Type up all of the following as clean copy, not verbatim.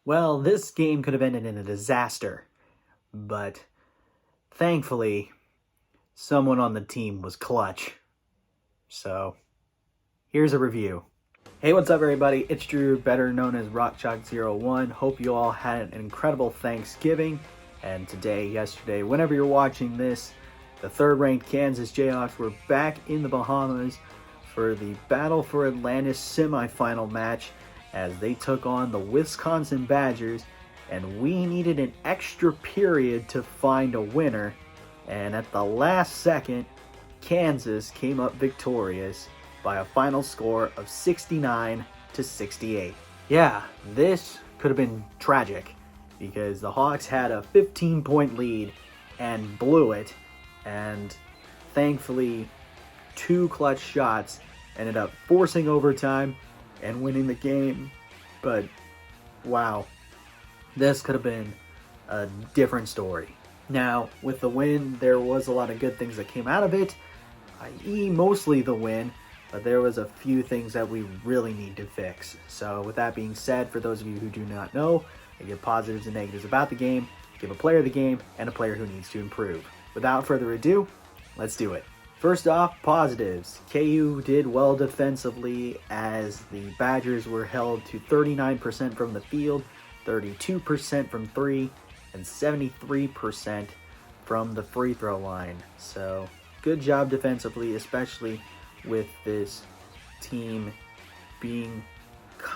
Well, this game could have ended in a disaster, but thankfully, someone on the team was clutch. So, here's a review. Hey, what's up, everybody? It's Drew, better known as RockChalk01. Hope you all had an incredible Thanksgiving. And today, yesterday, whenever you're watching this, the third-ranked Kansas Jayhawks were back in the Bahamas for the Battle for Atlantis semifinal match as they took on the Wisconsin Badgers, and we needed an extra period to find a winner. And at the last second, Kansas came up victorious by a final score of 69-68. Yeah, this could have been tragic because the Hawks had a 15-point lead and blew it, and thankfully two clutch shots ended up forcing overtime and winning the game. But wow, this could have been a different story. Now, with the win, there was a lot of good things that came out of it, i.e. mostly the win, but there was a few things that we really need to fix. So with that being said, for those of you who do not know, I give positives and negatives about the game, give a player of the game, and a player who needs to improve. Without further ado, let's do it. First off, positives. KU did well defensively as the Badgers were held to 39% from the field, 32% from three, and 73% from the free throw line. So good job defensively, especially with this team being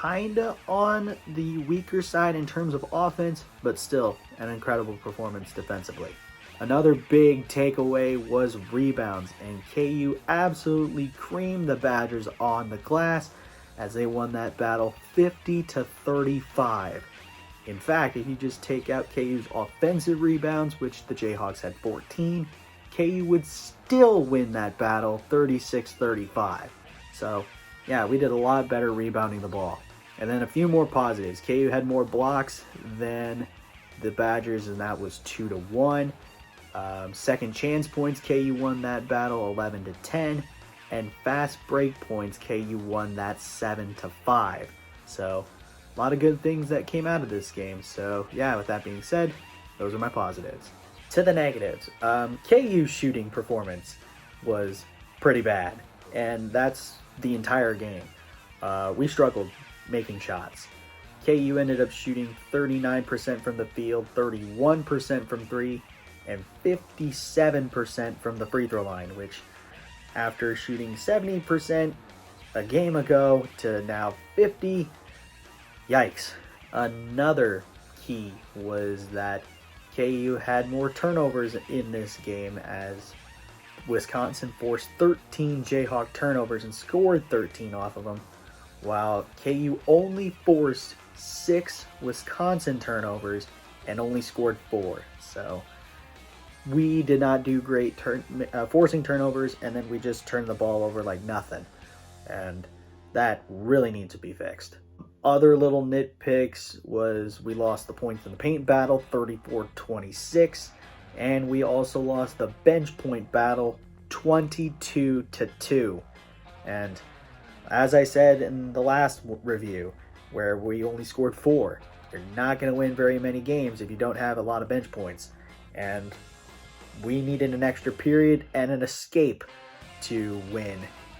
kinda on the weaker side in terms of offense, but still an incredible performance defensively. Another big takeaway was rebounds, and KU absolutely creamed the Badgers on the glass as they won that battle 50-35. In fact, if you just take out KU's offensive rebounds, which the Jayhawks had 14, KU would still win that battle 36-35. So, yeah, we did a lot better rebounding the ball. And then a few more positives. KU had more blocks than the Badgers, and that was 2-1. Second chance points, KU won that battle 11-10. And fast break points, KU won that 7-5. So, a lot of good things that came out of this game. So, yeah, with that being said, those are my positives. To the negatives, KU's shooting performance was pretty bad, and that's the entire game. We struggled making shots. KU ended up shooting 39% from the field, 31% from three, and 57% from the free throw line, which after shooting 70% a game ago to now 50, yikes. Another key was that KU had more turnovers in this game as Wisconsin forced 13 Jayhawk turnovers and scored 13 off of them, while KU only forced 6 Wisconsin turnovers and only scored 4. So we did not do great forcing turnovers, and then we just turned the ball over like nothing. And that really needs to be fixed. Other little nitpicks was we lost the points in the paint battle 34-26, and we also lost the bench point battle 22-2. And as I said in the last review, where we only scored 4, you're not going to win very many games if you don't have a lot of bench points. And we needed an extra period and an escape to win,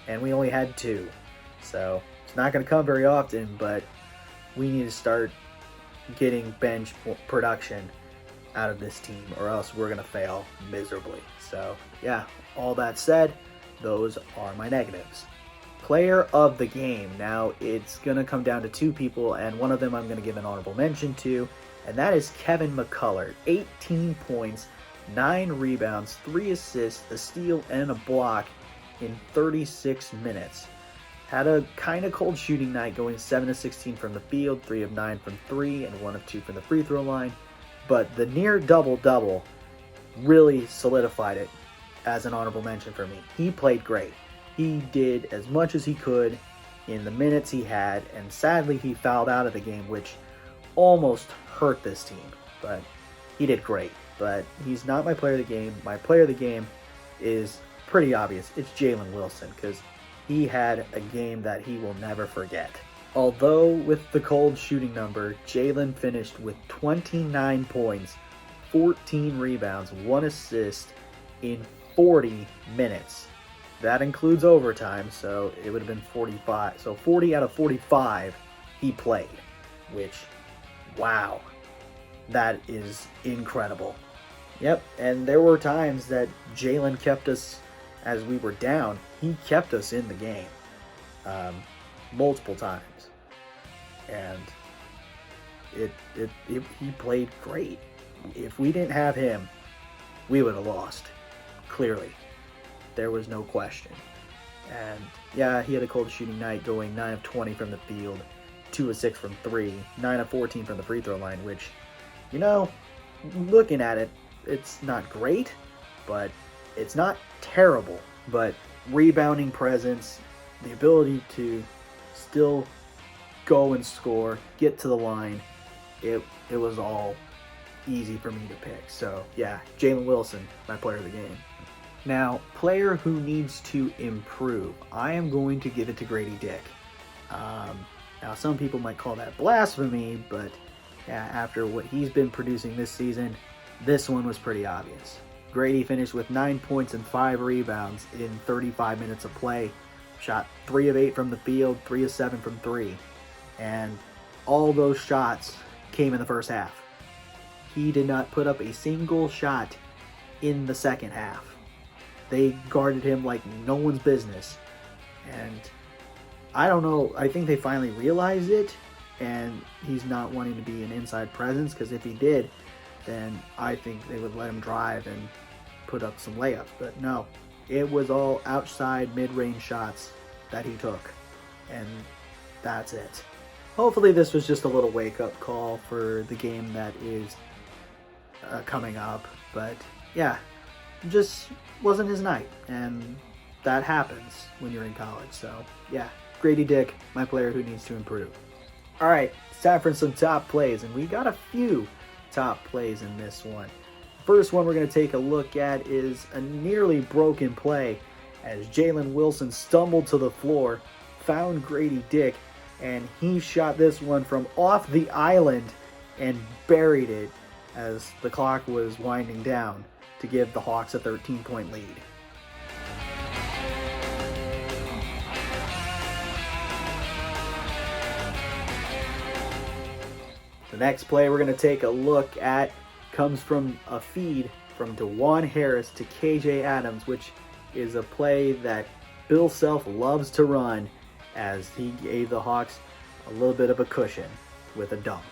and we only had 2. So it's not going to come very often, but we need to start getting bench production out of this team, or else we're going to fail miserably. So, yeah, all that said, those are my negatives. Player of the game. Now, it's going to come down to 2 people, and one of them I'm going to give an honorable mention to, and that is Kevin McCullough. 18 points, 9 rebounds, 3 assists, a steal, and a block in 36 minutes. Had a kind of cold shooting night, going 7-16 from the field, 3 of 9 from 3, and 1 of 2 from the free throw line. But the near double-double really solidified it as an honorable mention for me. He played great. He did as much as he could in the minutes he had, and sadly he fouled out of the game, which almost hurt this team. But he did great. But he's not my player of the game. My player of the game is pretty obvious. It's Jalen Wilson, because he had a game that he will never forget. Although with the cold shooting number, Jalen finished with 29 points, 14 rebounds, 1 assist in 40 minutes. That includes overtime, so it would have been 45. So 40 out of 45 he played, which, wow, that is incredible. Yep, and there were times that Jalen kept us, as we were down, he kept us in the game multiple times. And he played great. If we didn't have him, we would have lost, clearly. There was no question. And yeah, he had a cold shooting night, going 9 of 20 from the field, 2 of 6 from 3, 9 of 14 from the free throw line, which, you know, looking at it, it's not great, but it's not terrible. But rebounding presence, the ability to still go and score, get to the line, it was all easy for me to pick. So yeah, Jalen Wilson, my player of the game. Now, player who needs to improve, I am going to give it to Grady Dick. Now, some people might call that blasphemy, but yeah, after what he's been producing this season, this one was pretty obvious. Grady finished with 9 points and 5 rebounds in 35 minutes of play. Shot 3 of 8 from the field, 3 of 7 from 3. And all those shots came in the first half. He did not put up a single shot in the second half. They guarded him like no one's business. And I don't know, I think they finally realized it, and he's not wanting to be an inside presence, because if he did, then I think they would let him drive and put up some layups. But no, it was all outside mid-range shots that he took, and that's it. Hopefully this was just a little wake-up call for the game that is coming up. But yeah, just wasn't his night, and that happens when you're in college. So yeah, Grady Dick, my player who needs to improve. All right, it's time for some top plays, and we got a few top plays in this one. First one we're going to take a look at is a nearly broken play as Jalen Wilson stumbled to the floor, found Grady Dick, and he shot this one from off the island and buried it as the clock was winding down to give the Hawks a 13-point lead. The next play we're going to take a look at comes from a feed from DeJuan Harris to KJ Adams, which is a play that Bill Self loves to run, as he gave the Hawks a little bit of a cushion with a dunk.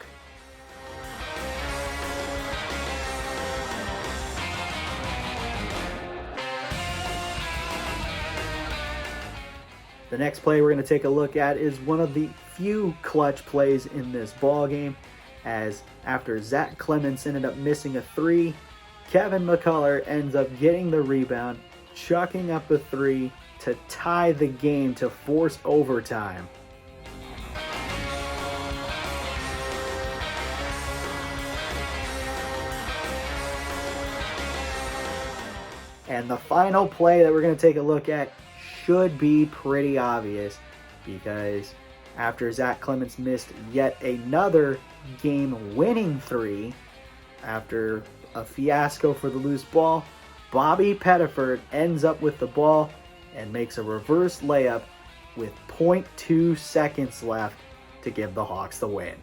The next play we're going to take a look at is one of the few clutch plays in this ball game, as after Zach Clemence ended up missing a 3, Kevin McCullough ends up getting the rebound, chucking up a 3 to tie the game to force overtime. And the final play that we're going to take a look at should be pretty obvious, because after Zach Clemence missed yet another game-winning 3 after a fiasco for the loose ball, Bobby Pettiford ends up with the ball and makes a reverse layup with 0.2 seconds left to give the Hawks the win.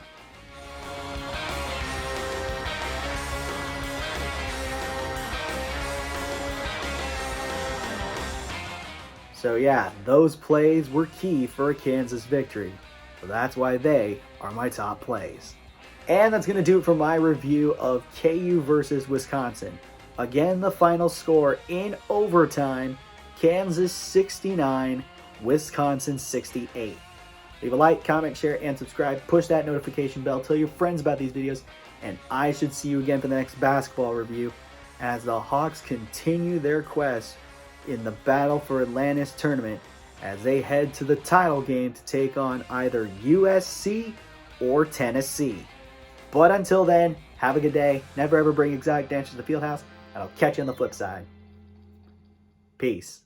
So yeah, those plays were key for a Kansas victory. So that's why they are my top plays. And that's going to do it for my review of KU versus Wisconsin. Again, the final score in overtime, Kansas 69, Wisconsin 68. Leave a like, comment, share, and subscribe. Push that notification bell. Tell your friends about these videos. And I should see you again for the next basketball review as the Hawks continue their quest in the Battle for Atlantis tournament as they head to the title game to take on either USC or Tennessee. But until then, have a good day. Never ever bring exotic dancers to the field house, and I'll catch you on the flip side. Peace.